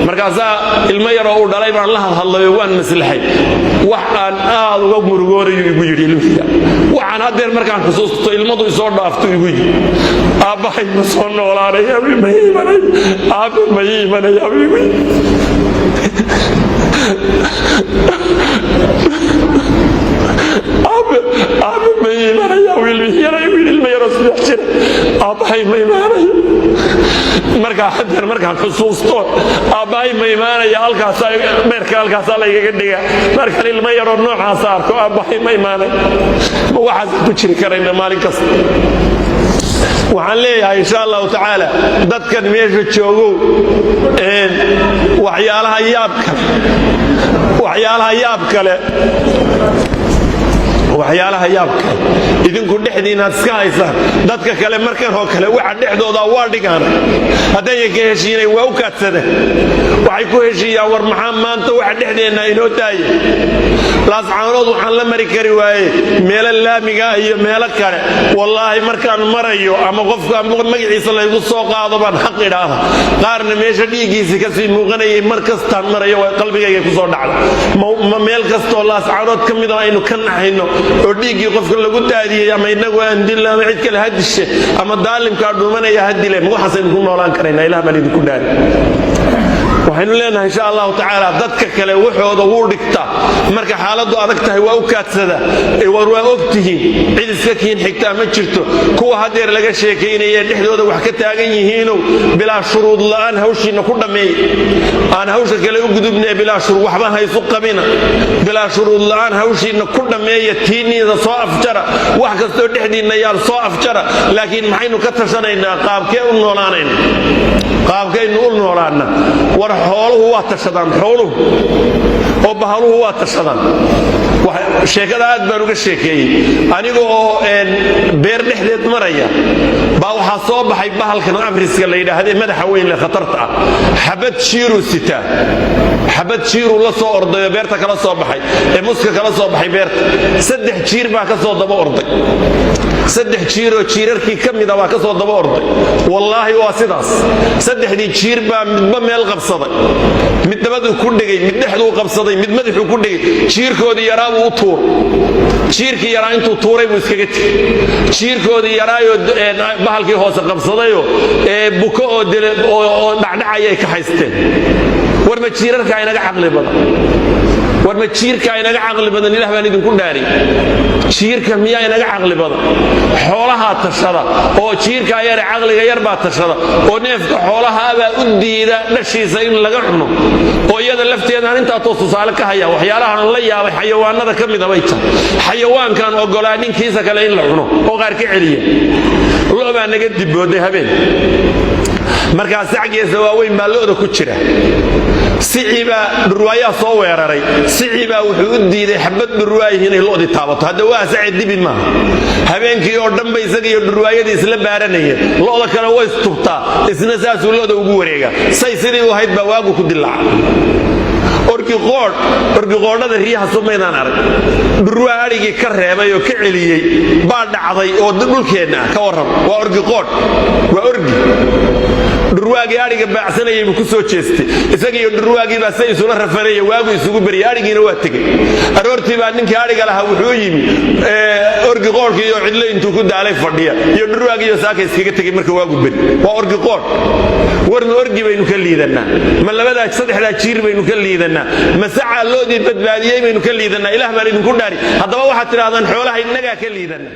markaasaa ilmo yar oo u dhalay baan la hadlayo waan maslaxay waxaan aad uga murugoonayo igu yidhi ilmihiga waxaan haddeer markaan xusuusto ilmadu isoo dhaafto igu yidhi aabbahay ma soo noolaanaya aabbe ma iimanaya igu yidhi aabbe ma iimanaya ilmihi yara igu yidhi ilmo yaroo saddex jira aabbahay ma iimanaya markaa haddeer markaan xusuusto aabbahay ma imaanaya beerka halkaasaa laygaga dhiga markaan ilmo yaroo noocaasa arko aabbahay ma imaanay ma waxaasa ku jiri karayna maalin kasta waxaan leeyahay insha allahu tacaala dadkan meesha joogow waxyaalaha yaab kale idinku dhexdiinaad iska haysaan dadka kale markan oo kale waxa dhexdooda waa dhigaan hadday ka heshiinay waa u kaadsada waxay ku heshiiyaan war maxaa maanta waxa dhexdeena inoo daaya laascaanood waxaan la mari kari waaye meelo laamiga iyo meelo kale wallaahi markaan marayo ama qofka magaciisa laygu soo qaado baan xaq idhaahda qaarna meesha dhiiggiisii kasii muuqanayay mar kastaan marayo waa qalbigayga ku soo dhacda ma meel kastoo laascaanood ka mid aynu ka naxayno oo dhiiggii qofka lagu daadiyey ama inagu aan dilna ama cid kale ha dishe ama daalimkaa dhumanaya ha dile ma waxaasaynu ku noolaan karaynaa ilah baan idinku dhaari waxaynu leenahay insha allahu tacaala dadka kale waxooda wuu dhigtaa marka xaaladdu adag tahay waa u kaadsada war waa ogtihiin cid iska kiin xigtaa ma jirto kuwa haddeer laga sheekaynaya dhexdooda wax ka taagan yihiinow bilaa shuruud la'aan hawshiinna ku dhammeey aan hawsha kale u gudubnee bilaa shuruud waxba haysu qabina bilaa shuruud la'aan hawshiinna ku dhammeeya tiinniida soo afjara wax kastoo dhexdiinna yaal soo afjara laakiin maxaynu ka tashanaynaa qaabkee u noolaanayna qaabkaynu u noolaanna war xooluhu waa tashadaan xooluhu oo bahaluhu waa tashadaan sheekada aad baan uga sheekeeyey aniga oo beer dhexdeed maraya baa waxaa soo baxay bahalkan afriska la yidhaahde madaxa weyn le khatarta ah xabad jiiruu sitaa xabad jiiruu la soo ordayo beerta kala soo baxay muska kala soo baxay beerta 3 jiir baa ka soo daba orday 3 jiiroo jiirarkii ka mida baa ka soo daba orday wallaahi waa sidaas 3dii jiir baa midba meel qabsaday mid dabaduu ku dhigay mid dhexduu qabsaday mid madaxuu ku dhigay jiirkoodii yaraa buu u tuur jiirkii yaraa intuu tuuray buu iskaga tegey jiirkoodii yaraayoo bahalkii hoose qabsadayoo buko oo dhacdhacayay ka haysteen war ma jiirarkaa inaga caqli badan war ma jiirkaa inaga caqli badan ilaah baan idinku dhaari jiirka miyaa inaga caqli badan xoolahaa tashada oo jiirkaa yare caqliga yar baa tashada oo neefka xoolahaabaa u diida dhashiisa in laga cuno oo iyada lafteedaan intaatoo tusaale ka haya waxyaalahaan la yaabay xayawaanada ka mida bay tahay xayawaankaan ogolaa ninkiisa kale in la cuno oo qaar ka celiya lo baa naga dibooday habeen markaas sacgeesa waaweyn baa looda ku jira siciibaa dhurwaayaa soo weeraray siciibaa wuxuu u diiday xabad dhurwaayihi inay lo'dii taabato hadda waa sace dibi maaha habeenkii oo dhanba isaga iyo dhurwaayadii isla baaranayeen lo'da kale way istubtaa isna saasuu lo'da ugu wareega say sidii u ahayd baa waagu ku dilaaca orgiqoodhada riyaha sumaydaan arag dhurwaa adhigii ka reebay oo ka celiyey baa dhacday oo dhulkeenna ah ka warram waa orgiqoodh waa orgi dhurwaagii adhiga baacsanayay buu ku soo jeestay isagiiyo dhurwaagii baa say isula rafanaya waagu isugu beryay adhigiina waa tegey aroortii baa ninkii adhiga lahaa wuxuu yimi orgiqoodhkii iyo cidlo intuu ku daalay fadhiya iyo dhurwaagiiyo saaka iskaga tegey marka waagu beri waa orgiqoodh warma orgi baynu ka liidannaa ma labadaa 3daa jiir baynu ka liidannaa ma sacaa loodii badbaadiyey baynu ka liidannaa ilaah baan idinku dhaari haddaba waxaad tidhahdaan xoolaha innagaa ka liidanna